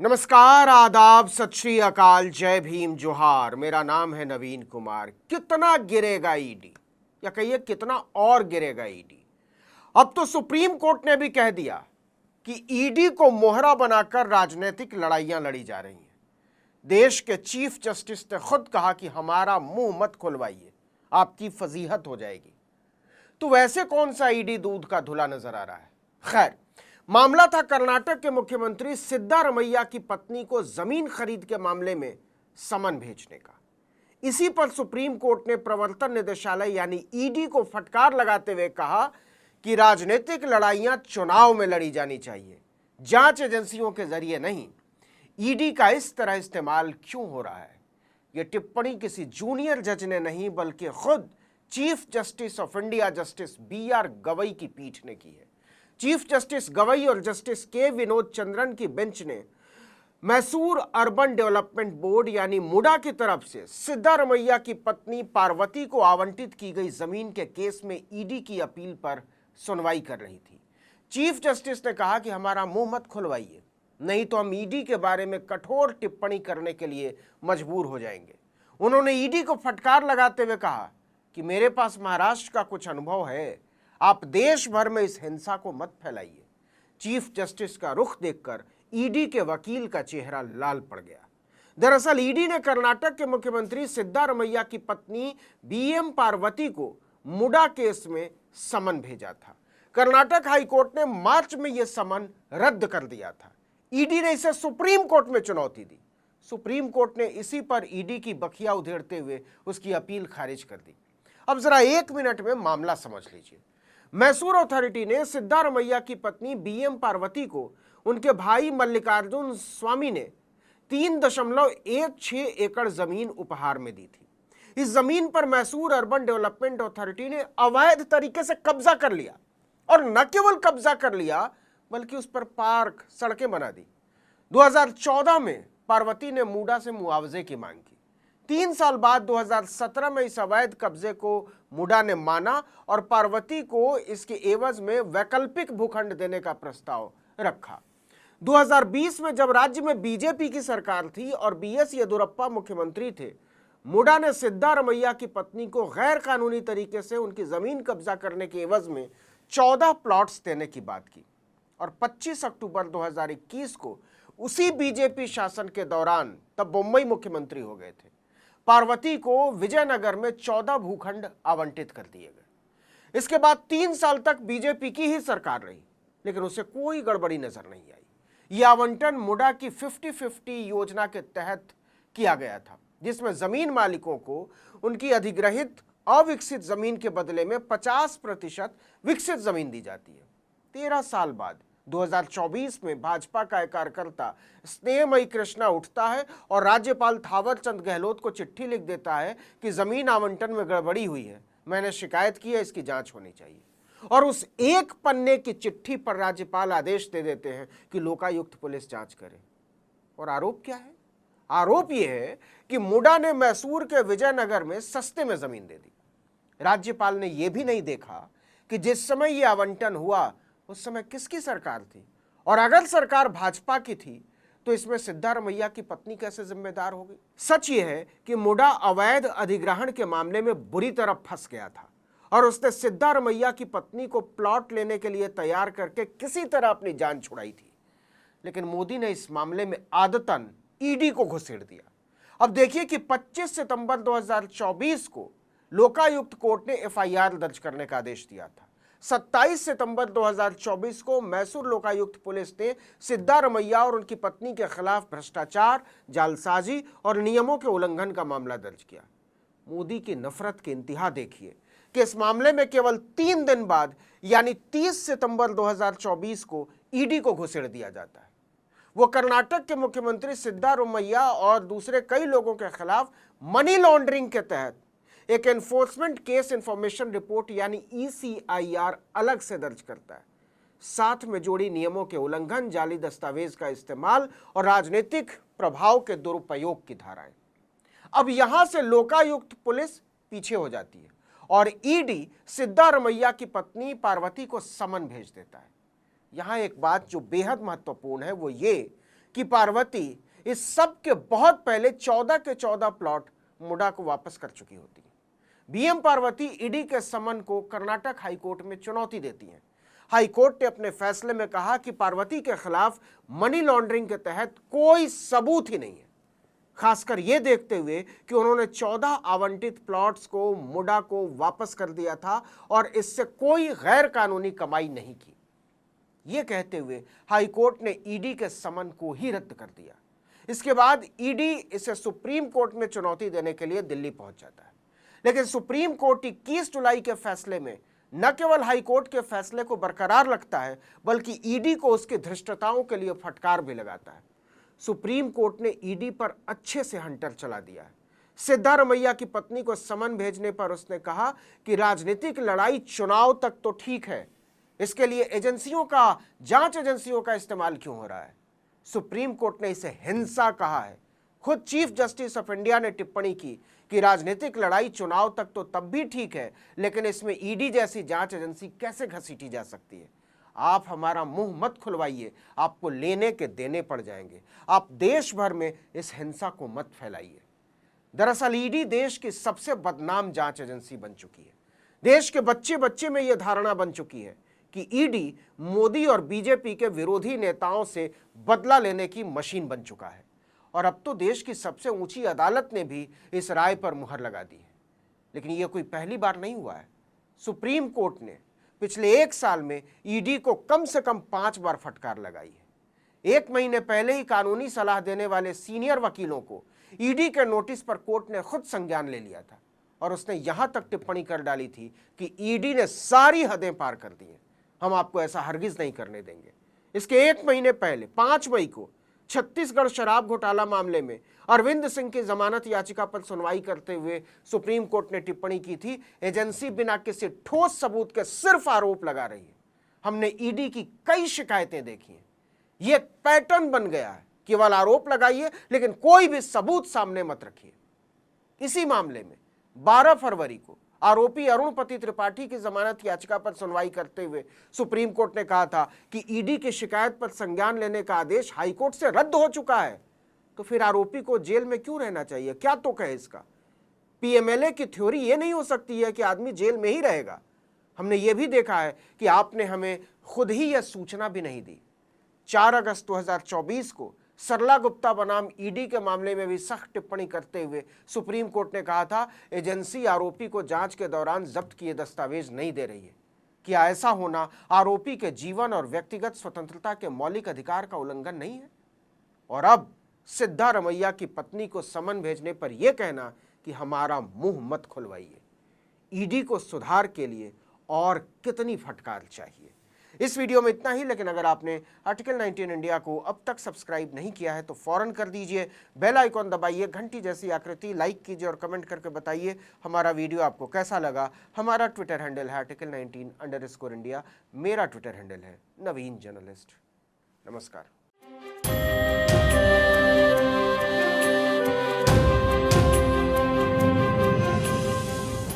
नमस्कार, आदाब, सत श्री अकाल, जय भीम, जोहार। मेरा नाम है नवीन कुमार। कितना गिरेगा ईडी, या कहिए कितना और गिरेगा ईडी। अब तो सुप्रीम कोर्ट ने भी कह दिया कि ईडी को मोहरा बनाकर राजनीतिक लड़ाइयां लड़ी जा रही हैं। देश के चीफ जस्टिस ने खुद कहा कि हमारा मुंह मत खुलवाइए, आपकी फजीहत हो जाएगी। तो वैसे कौन सा ईडी दूध का धुला नजर आ रहा है। खैर, मामला था कर्नाटक के मुख्यमंत्री सिद्धारमैया की पत्नी को जमीन खरीद के मामले में समन भेजने का। इसी पर सुप्रीम कोर्ट ने प्रवर्तन निदेशालय यानी ईडी को फटकार लगाते हुए कहा कि राजनीतिक लड़ाइयां चुनाव में लड़ी जानी चाहिए, जांच एजेंसियों के जरिए नहीं। ईडी का इस तरह इस्तेमाल क्यों हो रहा है? यह टिप्पणी किसी जूनियर जज ने नहीं बल्कि खुद chief justice of India justice BR Gavai की पीठ ने की है। चीफ जस्टिस गवई और जस्टिस के विनोद चंद्रन की बेंच ने मैसूर अर्बन डेवलपमेंट बोर्ड यानी मुडा की तरफ से सिद्धारमैया की पत्नी पार्वती को आवंटित की गई जमीन के केस में ईडी की अपील पर सुनवाई कर रही थी। चीफ जस्टिस ने कहा कि हमारा मुंह मत खुलवाइए, नहीं तो हम ईडी के बारे में कठोर टिप्पणी करने के लिए मजबूर हो जाएंगे। उन्होंने ईडी को फटकार लगाते हुए कहा कि मेरे पास महाराष्ट्र का कुछ अनुभव है, आप देश भर में इस हिंसा को मत फैलाइए। चीफ जस्टिस का रुख देखकर ईडी के वकील का चेहरा लाल पड़ गया। दरअसल ईडी ने कर्नाटक के मुख्यमंत्री सिद्धारमैया की पत्नी BM पार्वती को मुडा केस में समन भेजा था। कर्नाटक हाईकोर्ट ने मार्च में यह समन रद्द कर दिया था। ईडी ने इसे सुप्रीम कोर्ट में चुनौती दी। सुप्रीम कोर्ट ने इसी पर ईडी की बखिया उधेड़ते हुए उसकी अपील खारिज कर दी। अब जरा 1 मिनट में मामला समझ लीजिए। मैसूर अथॉरिटी ने सिद्धारमैया की पत्नी BM पार्वती को उनके भाई मल्लिकार्जुन स्वामी ने 3.16 एकड़ जमीन उपहार में दी थी। इस जमीन पर मैसूर अर्बन डेवलपमेंट अथॉरिटी ने अवैध तरीके से कब्जा कर लिया, और न केवल कब्जा कर लिया बल्कि उस पर पार्क, सड़कें बना दी। 2014 में पार्वती ने मुडा से मुआवजे की मांग की। 3 साल बाद 2017 में इस अवैध कब्जे को मुडा ने माना और पार्वती को इसके एवज में वैकल्पिक भूखंड देने का प्रस्ताव रखा। 2020 में जब राज्य में बीजेपी की सरकार थी और BS येदियुरप्पा मुख्यमंत्री थे, मुडा ने सिद्धारमैया की पत्नी को गैर कानूनी तरीके से उनकी जमीन कब्जा करने के एवज में 14 प्लॉट्स देने की बात की। और 25 अक्टूबर 2021 को उसी बीजेपी शासन के दौरान, तब मुंबई मुख्यमंत्री हो गए थे, पार्वती को विजयनगर में 14 भूखंड आवंटित कर दिए गए। इसके बाद 3 साल तक बीजेपी की ही सरकार रही, लेकिन उसे कोई गड़बड़ी नजर नहीं आई। यह आवंटन मुडा की 50-50 योजना के तहत किया गया था, जिसमें जमीन मालिकों को उनकी अधिग्रहित अविकसित जमीन के बदले में 50% विकसित जमीन दी जाती है। 13 साल बाद 2024 में भाजपा का एक कार्यकर्ता स्नेहमयी कृष्णा उठता है और राज्यपाल थावर चंद गहलोत को चिट्ठी लिख देता है कि जमीन आवंटन में गड़बड़ी हुई है, मैंने शिकायत की है, इसकी जांच होनी चाहिए। और उस एक पन्ने की चिट्ठी पर राज्यपाल आदेश दे देते हैं कि लोकायुक्त पुलिस जांच करे। और आरोप क्या है? आरोप यह है कि मुडा ने मैसूर के विजयनगर में सस्ते में जमीन दे दी। राज्यपाल ने यह भी नहीं देखा कि जिस समय यह आवंटन हुआ उस समय किसकी सरकार थी, और अगर सरकार भाजपा की थी तो इसमें सिद्धारमैया की पत्नी कैसे जिम्मेदार होगी। सच यह है कि मुडा अवैध अधिग्रहण के मामले में बुरी तरह फंस गया था और उसने सिद्धारमैया की पत्नी को प्लॉट लेने के लिए तैयार करके किसी तरह अपनी जान छुड़ाई थी। लेकिन मोदी ने इस मामले में आदतन ईडी को घुसेड़ दिया। अब देखिए कि 25 सितंबर 2024 को लोकायुक्त कोर्ट ने FIR दर्ज करने का आदेश दिया था। 27 सितंबर 2024 को मैसूर लोकायुक्त पुलिस ने सिद्धारमैया और उनकी पत्नी के खिलाफ भ्रष्टाचार, जालसाजी और नियमों के उल्लंघन का मामला दर्ज किया। मोदी की नफरत के इंतहा देखिए कि इस मामले में केवल 3 दिन बाद यानी 30 सितंबर 2024 को ईडी को घुसेड़ दिया जाता है। वो कर्नाटक के मुख्यमंत्री सिद्धारमैया और दूसरे कई लोगों के खिलाफ मनी लॉन्ड्रिंग के तहत एक एनफोर्समेंट केस इंफॉर्मेशन रिपोर्ट यानी ECIR अलग से दर्ज करता है। साथ में जोड़ी नियमों के उल्लंघन, जाली दस्तावेज का इस्तेमाल और राजनीतिक प्रभाव के दुरुपयोग की धाराएं। अब यहां से लोकायुक्त पुलिस पीछे हो जाती है और ईडी सिद्धारमैया की पत्नी पार्वती को समन भेज देता है। यहां एक बात जो बेहद महत्वपूर्ण है वो ये कि पार्वती इस सब के बहुत पहले 14 के 14 प्लॉट मुडा को वापस कर चुकी होती है। बीएम पार्वती ईडी के समन को कर्नाटक हाईकोर्ट में चुनौती देती हैं। हाईकोर्ट ने अपने फैसले में कहा कि पार्वती के खिलाफ मनी लॉन्ड्रिंग के तहत कोई सबूत ही नहीं है, खासकर यह देखते हुए कि उन्होंने 14 आवंटित प्लॉट्स को मुडा को वापस कर दिया था और इससे कोई गैर कानूनी कमाई नहीं की। यह कहते हुए हाईकोर्ट ने ईडी के समन को ही रद्द कर दिया। इसके बाद ईडी इसे सुप्रीम कोर्ट में चुनौती देने के लिए दिल्ली पहुंच जाता है, लेकिन सुप्रीम कोर्ट 21 जुलाई के फैसले में न केवल हाईकोर्ट के फैसले को बरकरार रखता है बल्कि ईडी को उसकी धृष्टताओं के लिए फटकार भी लगाता है। सुप्रीम कोर्ट ने ईडी पर अच्छे से हंटर चला दिया है। सिद्धारमैया की पत्नी को समन भेजने पर उसने कहा कि राजनीतिक लड़ाई चुनाव तक तो ठीक है, इसके लिए जांच एजेंसियों का इस्तेमाल क्यों हो रहा है। सुप्रीम कोर्ट ने इसे हिंसा कहा है। खुद चीफ जस्टिस ऑफ इंडिया ने टिप्पणी की कि राजनीतिक लड़ाई चुनाव तक तो तब भी ठीक है, लेकिन इसमें ईडी जैसी जांच एजेंसी कैसे घसीटी जा सकती है। आप हमारा मुंह मत खुलवाइए, आपको लेने के देने पड़ जाएंगे। आप देश भर में इस हिंसा को मत फैलाइए। दरअसल ईडी देश की सबसे बदनाम जांच एजेंसी बन चुकी है। देश के बच्चे बच्चे में यह धारणा बन चुकी है कि ईडी मोदी और बीजेपी के विरोधी नेताओं से बदला लेने की मशीन बन चुका है और अब तो देश की सबसे ऊंची अदालत ने भी इस राय पर मुहर लगा दी है। लेकिन यह कोई पहली बार नहीं हुआ है। सुप्रीम कोर्ट ने पिछले 1 साल में ईडी को कम से कम 5 बार फटकार लगाई है। 1 महीने पहले ही कानूनी सलाह देने वाले सीनियर वकीलों को ईडी के नोटिस पर कोर्ट ने खुद संज्ञान ले लिया था और उसने यहां तक टिप्पणी कर डाली थी कि ईडी ने सारी हदें पार कर दी हैं, हम आपको ऐसा हरगिज नहीं करने देंगे। इसके 1 महीने पहले 5 मई को छत्तीसगढ़ शराब घोटाला मामले में अरविंद सिंह की जमानत याचिका पर सुनवाई करते हुए सुप्रीम कोर्ट ने टिप्पणी की थी, एजेंसी बिना किसी ठोस सबूत के सिर्फ आरोप लगा रही है। हमने ईडी की कई शिकायतें देखी हैं, यह एक पैटर्न बन गया है, केवल आरोप लगाइए लेकिन कोई भी सबूत सामने मत रखिए। इसी मामले में 12 फरवरी को आरोपी अरुणपति त्रिपाठी की जमानत याचिका पर सुनवाई करते हुए सुप्रीम कोर्ट ने कहा था कि ईडी की शिकायत पर संज्ञान लेने का आदेश हाईकोर्ट से रद्द हो चुका है, तो फिर आरोपी को जेल में क्यों रहना चाहिए, क्या तुक है इसका। पीएमएलए की थ्योरी ये नहीं हो सकती है कि आदमी जेल में ही रहेगा। हमने ये भी देखा है कि आपने हमें खुद ही यह सूचना भी नहीं दी। 4 अगस्त 2024 को सरला गुप्ता बनाम ईडी के मामले में भी सख्त टिप्पणी करते हुए सुप्रीम कोर्ट ने कहा था, एजेंसी आरोपी को जांच के दौरान जब्त किए दस्तावेज नहीं दे रही है। क्या ऐसा होना आरोपी के जीवन और व्यक्तिगत स्वतंत्रता के मौलिक अधिकार का उल्लंघन नहीं है? और अब सिद्धारमैया की पत्नी को समन भेजने पर यह कहना कि हमारा मुंह मत खुलवाइए। ईडी को सुधार के लिए और कितनी फटकार चाहिए। इस वीडियो में इतना ही, लेकिन अगर आपने आर्टिकल 19 इंडिया को अब तक सब्सक्राइब नहीं किया है तो फौरन कर दीजिए। बेल आइकॉन दबाइए, घंटी जैसी आकृति, लाइक कीजिए और कमेंट करके बताइए हमारा वीडियो आपको कैसा लगा। हमारा ट्विटर हैंडल है article19_India। मेरा ट्विटर हैंडल है नवीन जर्नलिस्ट। नमस्कार।